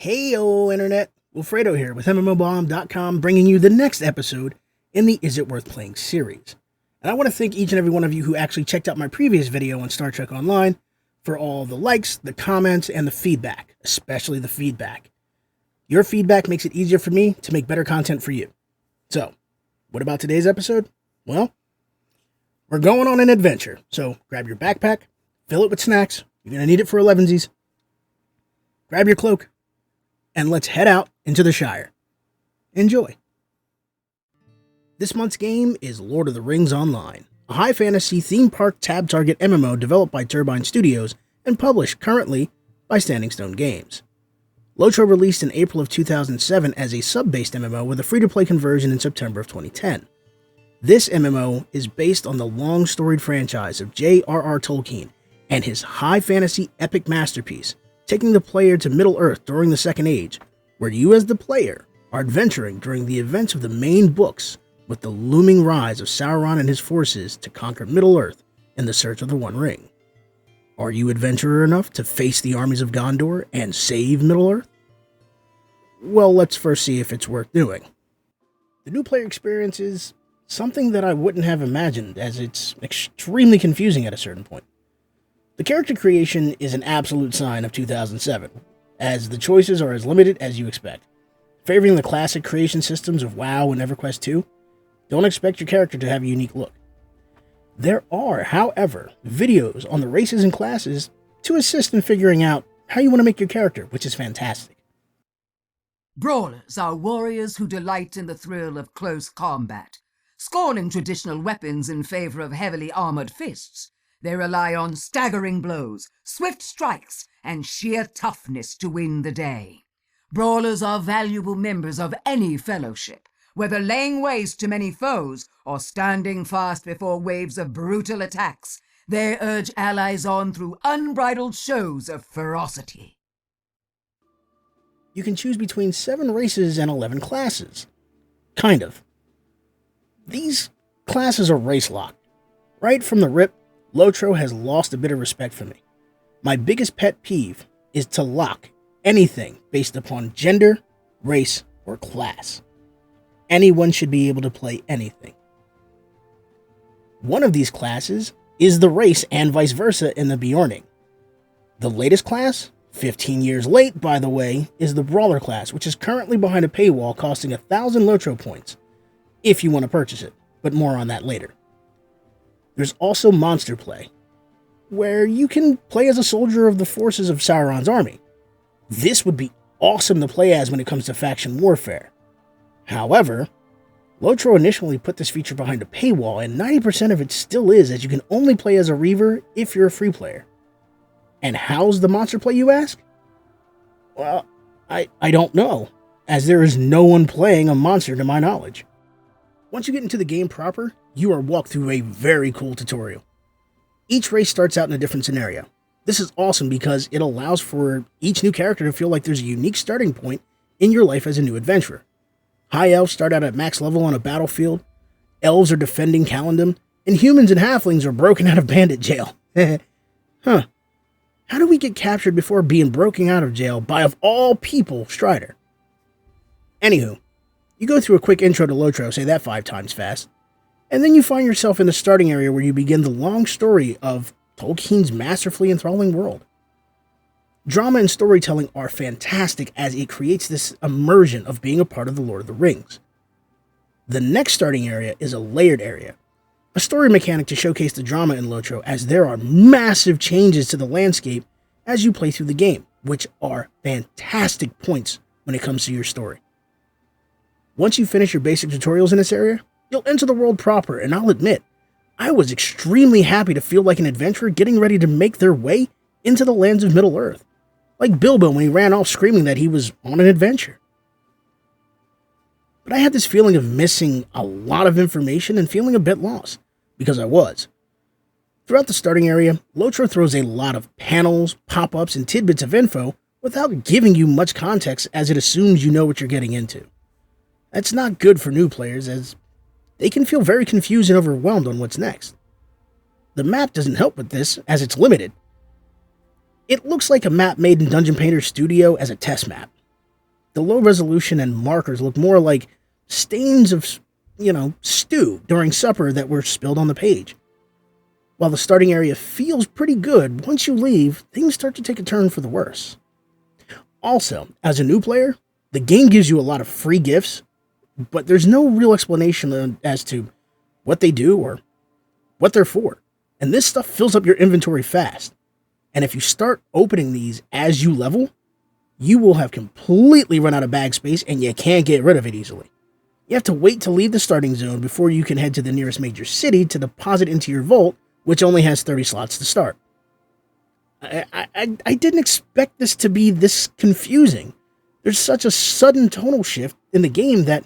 Heyo, Internet! Wilfredo here with MMORPG.com, bringing you the next episode in the Is It Worth Playing series. And I want to thank each and every one of you who actually checked out my previous video on Star Trek Online for all the likes, the comments, and the feedback, especially the feedback. Your feedback makes it easier for me to make better content for you. So, what about today's episode? Well, we're going on an adventure, so grab your backpack, fill it with snacks, you're going to need it for 11sies, grab your cloak, and let's head out into the Shire. Enjoy. This month's game is Lord of the Rings Online, a high fantasy theme park tab target MMO developed by Turbine Studios and published currently by Standing Stone Games. LOTRO released in April of 2007 as a sub-based MMO with a free-to-play conversion in September of 2010. This MMO is based on the long-storied franchise of J.R.R. Tolkien and his high fantasy epic masterpiece, taking the player to Middle-earth during the Second Age, where you as the player are adventuring during the events of the main books with the looming rise of Sauron and his forces to conquer Middle-earth in the search of the One Ring. Are you adventurer enough to face the armies of Gondor and save Middle-earth? Well, let's first see if it's worth doing. The new player experience is something that I wouldn't have imagined, as it's extremely confusing at a certain point. The character creation is an absolute sign of 2007, as the choices are as limited as you expect. Favoring the classic creation systems of WoW and EverQuest 2, don't expect your character to have a unique look. There are, however, videos on the races and classes to assist in figuring out how you want to make your character, which is fantastic. Brawlers are warriors who delight in the thrill of close combat. Scorning traditional weapons in favor of heavily armored fists, they rely on staggering blows, swift strikes, and sheer toughness to win the day. Brawlers are valuable members of any fellowship, whether laying waste to many foes or standing fast before waves of brutal attacks. They urge allies on through unbridled shows of ferocity. You can choose between 7 races and 11 classes. Kind of. These classes are race-locked. Right from the rip, LOTRO has lost a bit of respect for me. My biggest pet peeve is to lock anything based upon gender, race, or class. Anyone should be able to play anything. One of these classes is the race and vice versa in the Bjorning. The latest class, 15 years late by the way, is the Brawler class, which is currently behind a paywall costing 1,000 LOTRO points, if you want to purchase it, but more on that later. There's also Monster Play, where you can play as a soldier of the forces of Sauron's army. This would be awesome to play as when it comes to faction warfare. However, LOTRO initially put this feature behind a paywall, and 90% of it still is, as you can only play as a Reaver if you're a free player. And how's the Monster Play, you ask? Well, I don't know, as there is no one playing a monster to my knowledge. Once you get into the game proper, you are walked through a very cool tutorial. Each race starts out in a different scenario. This is awesome because it allows for each new character to feel like there's a unique starting point in your life as a new adventurer. High elves start out at max level on a battlefield, elves are defending Calendum, and humans and halflings are broken out of bandit jail. Huh. How do we get captured before being broken out of jail by, of all people, Strider? Anywho, you go through a quick intro to LOTRO, say that 5 times fast, and then you find yourself in the starting area where you begin the long story of Tolkien's masterfully enthralling world. Drama and storytelling are fantastic as it creates this immersion of being a part of the Lord of the Rings. The next starting area is a layered area, a story mechanic to showcase the drama in LOTRO, as there are massive changes to the landscape as you play through the game, which are fantastic points when it comes to your story. Once you finish your basic tutorials in this area, you'll enter the world proper, and I'll admit, I was extremely happy to feel like an adventurer getting ready to make their way into the lands of Middle-earth, like Bilbo when he ran off screaming that he was on an adventure. But I had this feeling of missing a lot of information and feeling a bit lost, because I was. Throughout the starting area, LOTRO throws a lot of panels, pop-ups, and tidbits of info without giving you much context, as it assumes you know what you're getting into. That's not good for new players, as they can feel very confused and overwhelmed on what's next. The map doesn't help with this, as it's limited. It looks like a map made in Dungeon Painter Studio as a test map, The low resolution and markers look more like stains of, stew during supper that were spilled on the page. While the starting area feels pretty good, once you leave, things start to take a turn for the worse. Also, as a new player, the game gives you a lot of free gifts, but there's no real explanation as to what they do or what they're for. And this stuff fills up your inventory fast. And if you start opening these as you level, you will have completely run out of bag space and you can't get rid of it easily. You have to wait to leave the starting zone before you can head to the nearest major city to deposit into your vault, which only has 30 slots to start. I didn't expect this to be this confusing. There's such a sudden tonal shift in the game that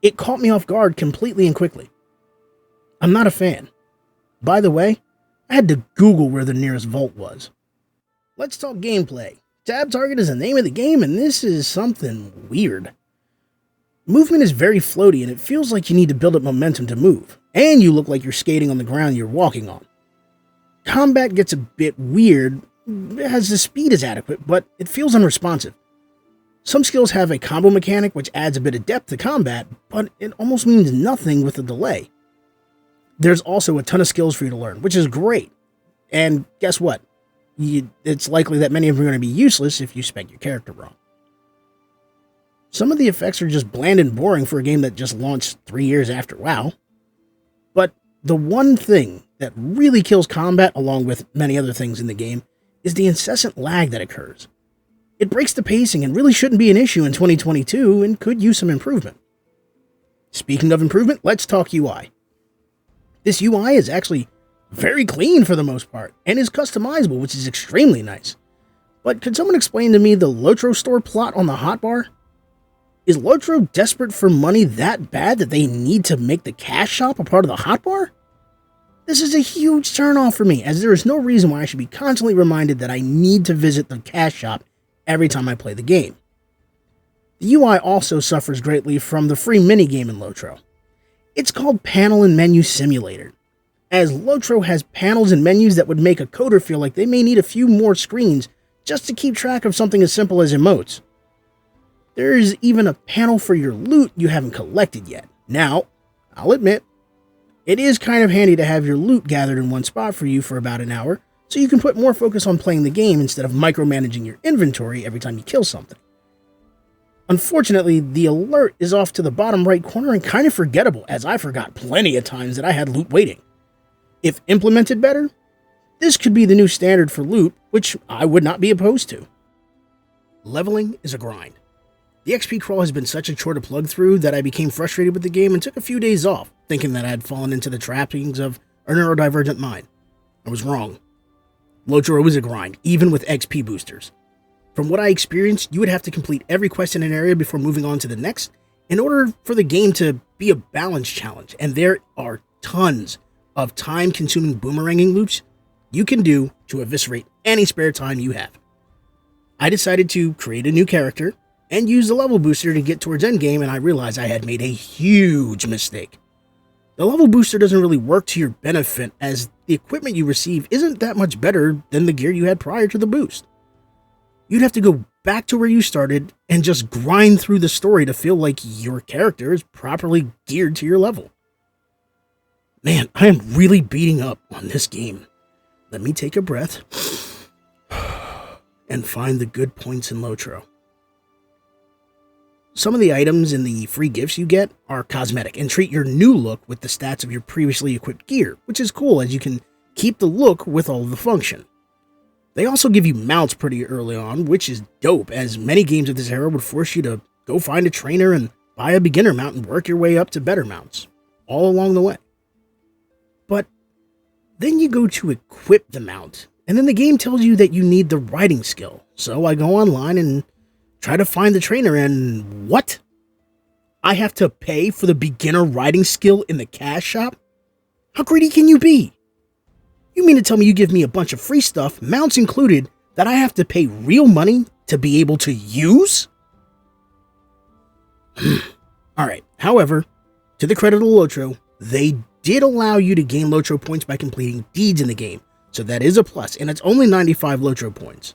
it caught me off guard completely and quickly. I'm not a fan. By the way, I had to Google where the nearest vault was. Let's talk gameplay. Tab target is the name of the game, and this is something weird. Movement is very floaty, and it feels like you need to build up momentum to move, and you look like you're skating on the ground you're walking on. Combat gets a bit weird, as the speed is adequate, but it feels unresponsive. Some skills have a combo mechanic which adds a bit of depth to combat, but it almost means nothing with the delay. There's also a ton of skills for you to learn, which is great. And guess what? It's likely that many of them are going to be useless if you spec your character wrong. Some of the effects are just bland and boring for a game that just launched 3 years after WoW. But the one thing that really kills combat, along with many other things in the game, is the incessant lag that occurs. It breaks the pacing and really shouldn't be an issue in 2022 and could use some improvement. Speaking of improvement, let's talk UI. This UI is actually very clean for the most part and is customizable, which is extremely nice. But could someone explain to me the LOTRO store plot on the hotbar? Is LOTRO desperate for money that bad that they need to make the cash shop a part of the hotbar? This is a huge turnoff for me, as there is no reason why I should be constantly reminded that I need to visit the cash shop every time I play the game. The UI also suffers greatly from the free minigame in LOTRO. It's called Panel and Menu Simulator, as LOTRO has panels and menus that would make a coder feel like they may need a few more screens just to keep track of something as simple as emotes. There is even a panel for your loot you haven't collected yet. Now, I'll admit, it is kind of handy to have your loot gathered in one spot for you for about an hour, so you can put more focus on playing the game instead of micromanaging your inventory every time you kill something. Unfortunately, the alert is off to the bottom right corner and kind of forgettable, as I forgot plenty of times that I had loot waiting. If implemented better, this could be the new standard for loot, which I would not be opposed to. Leveling is a grind. The XP crawl has been such a chore to plug through that I became frustrated with the game and took a few days off, thinking that I had fallen into the trappings of a neurodivergent mind. I was wrong. LOTRO is a grind, even with XP boosters. From what I experienced, you would have to complete every quest in an area before moving on to the next in order for the game to be a balance challenge, and there are tons of time-consuming boomeranging loops you can do to eviscerate any spare time you have. I decided to create a new character and use the level booster to get towards endgame, and I realized I had made a huge mistake. The level booster doesn't really work to your benefit, as the equipment you receive isn't that much better than the gear you had prior to the boost. You'd have to go back to where you started and just grind through the story to feel like your character is properly geared to your level. Man, I am really beating up on this game. Let me take a breath and find the good points in LOTRO. Some of the items in the free gifts you get are cosmetic and treat your new look with the stats of your previously equipped gear, which is cool as you can keep the look with all of the function. They also give you mounts pretty early on, which is dope, as many games of this era would force you to go find a trainer and buy a beginner mount and work your way up to better mounts, all along the way. But then you go to equip the mount, and then the game tells you that you need the riding skill. So I go online and try to find the trainer, and what? I have to pay for the beginner riding skill in the cash shop? How greedy can you be? You mean to tell me you give me a bunch of free stuff, mounts included, that I have to pay real money to be able to use? Alright, however, to the credit of LOTRO, they did allow you to gain LOTRO points by completing deeds in the game, so that is a plus, and it's only 95 LOTRO points.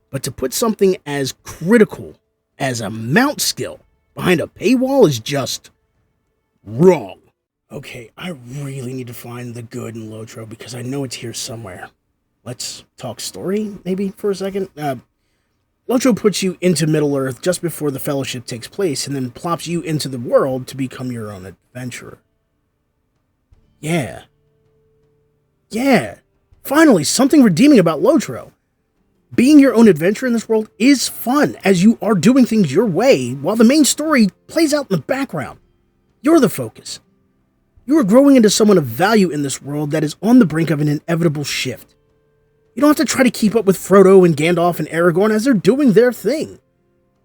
But to put something as critical as a mount skill behind a paywall is just wrong. Okay, I really need to find the good in LOTRO because I know it's here somewhere. Let's talk story, maybe, for a second. LOTRO puts you into Middle-earth just before the Fellowship takes place and then plops you into the world to become your own adventurer. Yeah. Finally, something redeeming about LOTRO. Being your own adventurer in this world is fun, as you are doing things your way while the main story plays out in the background. You're the focus. You are growing into someone of value in this world that is on the brink of an inevitable shift. You don't have to try to keep up with Frodo and Gandalf and Aragorn as they're doing their thing,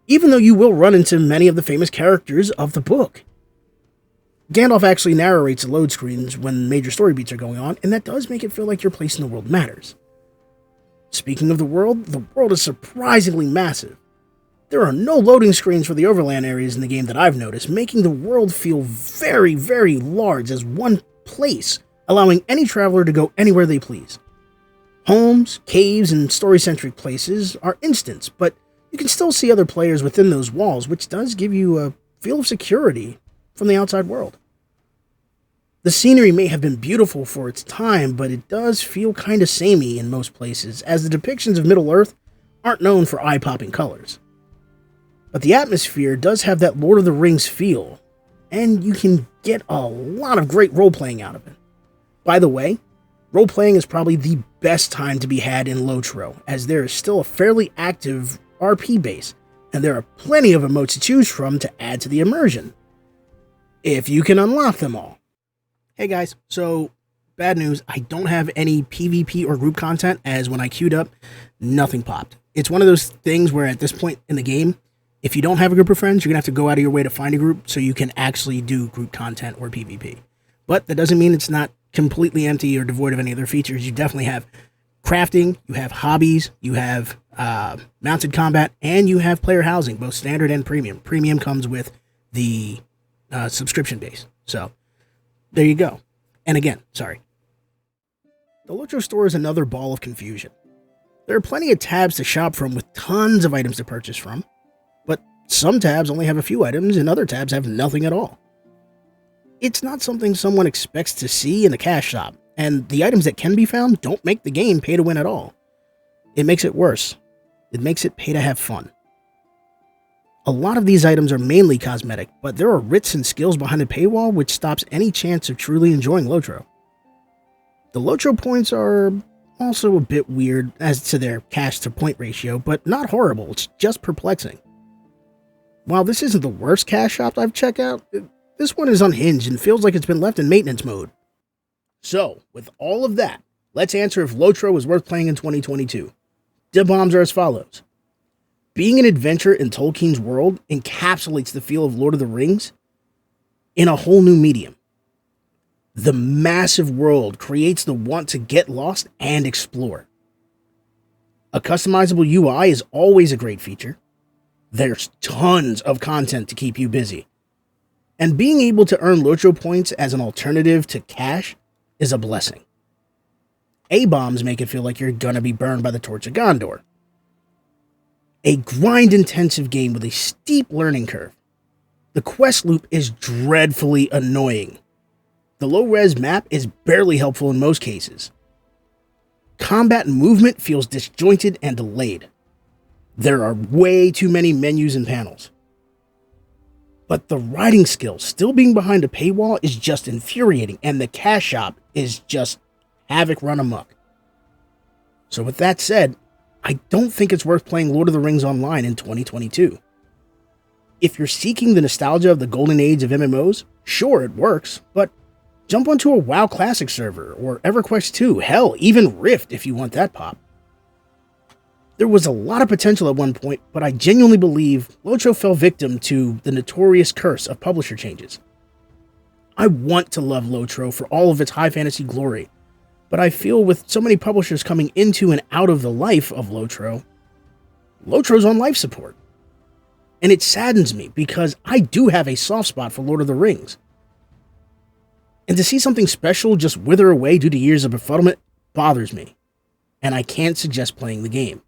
even though you will run into many of the famous characters of the book. Gandalf actually narrates the load screens when major story beats are going on, and that does make it feel like your place in the world matters. Speaking of the world is surprisingly massive. There are no loading screens for the overland areas in the game that I've noticed, making the world feel very, very large as one place, allowing any traveler to go anywhere they please. Homes, caves, and story-centric places are instants, but you can still see other players within those walls, which does give you a feel of security from the outside world. The scenery may have been beautiful for its time, but it does feel kind of samey in most places, as the depictions of Middle-earth aren't known for eye-popping colors. But the atmosphere does have that Lord of the Rings feel, and you can get a lot of great role-playing out of it. By the way, role-playing is probably the best time to be had in LOTRO, as there is still a fairly active RP base, and there are plenty of emotes to choose from to add to the immersion, if you can unlock them all. Hey guys, so bad news, I don't have any PvP or group content, as when I queued up, nothing popped. It's one of those things where at this point in the game, if you don't have a group of friends, you're going to have to go out of your way to find a group so you can actually do group content or PvP. But that doesn't mean it's not completely empty or devoid of any other features. You definitely have crafting, you have hobbies, you have mounted combat, and you have player housing, both standard and premium. Premium comes with the subscription base. So there you go. And again, sorry. The LOTRO store is another ball of confusion. There are plenty of tabs to shop from with tons of items to purchase from, but some tabs only have a few items and other tabs have nothing at all. It's not something someone expects to see in the cash shop, and the items that can be found don't make the game pay to win at all. It makes it worse. It makes it pay to have fun. A lot of these items are mainly cosmetic, but there are writs and skills behind the paywall which stops any chance of truly enjoying LOTRO. The LOTRO points are also a bit weird as to their cash to point ratio, but not horrible, it's just perplexing. While this isn't the worst cash shop I've checked out, this one is unhinged and feels like it's been left in maintenance mode. So, with all of that, let's answer if LOTRO is worth playing in 2022. The bombs are as follows. Being an adventurer in Tolkien's world encapsulates the feel of Lord of the Rings in a whole new medium. The massive world creates the want to get lost and explore. A customizable UI is always a great feature. There's tons of content to keep you busy. And being able to earn LOTRO points as an alternative to cash is a blessing. A-bombs make it feel like you're gonna be burned by the torch of Gondor. A grind-intensive game with a steep learning curve. The quest loop is dreadfully annoying. The low-res map is barely helpful in most cases. Combat and movement feels disjointed and delayed. There are way too many menus and panels. But the writing skill still being behind a paywall is just infuriating, and the cash shop is just havoc run amok. So with that said, I don't think it's worth playing Lord of the Rings Online in 2022. If you're seeking the nostalgia of the golden age of MMOs, sure, it works, but jump onto a WoW Classic server, or EverQuest 2, hell, even Rift if you want that pop. There was a lot of potential at one point, but I genuinely believe LOTRO fell victim to the notorious curse of publisher changes. I want to love LOTRO for all of its high fantasy glory, but I feel with so many publishers coming into and out of the life of LOTRO, LOTRO's on life support. And it saddens me because I do have a soft spot for Lord of the Rings. And to see something special just wither away due to years of befuddlement bothers me, and I can't suggest playing the game.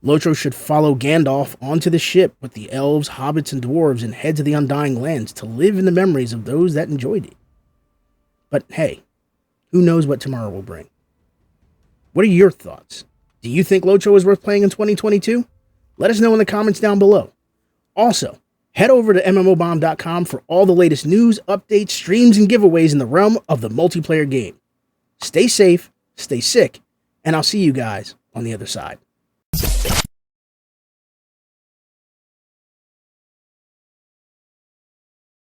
LOTRO should follow Gandalf onto the ship with the elves, hobbits, and dwarves and head to the Undying Lands to live in the memories of those that enjoyed it. But hey, who knows what tomorrow will bring? What are your thoughts? Do you think LOTRO is worth playing in 2022? Let us know in the comments down below. Also, head over to MMOBomb.com for all the latest news, updates, streams, and giveaways in the realm of the multiplayer game. Stay safe, stay sick, and I'll see you guys on the other side.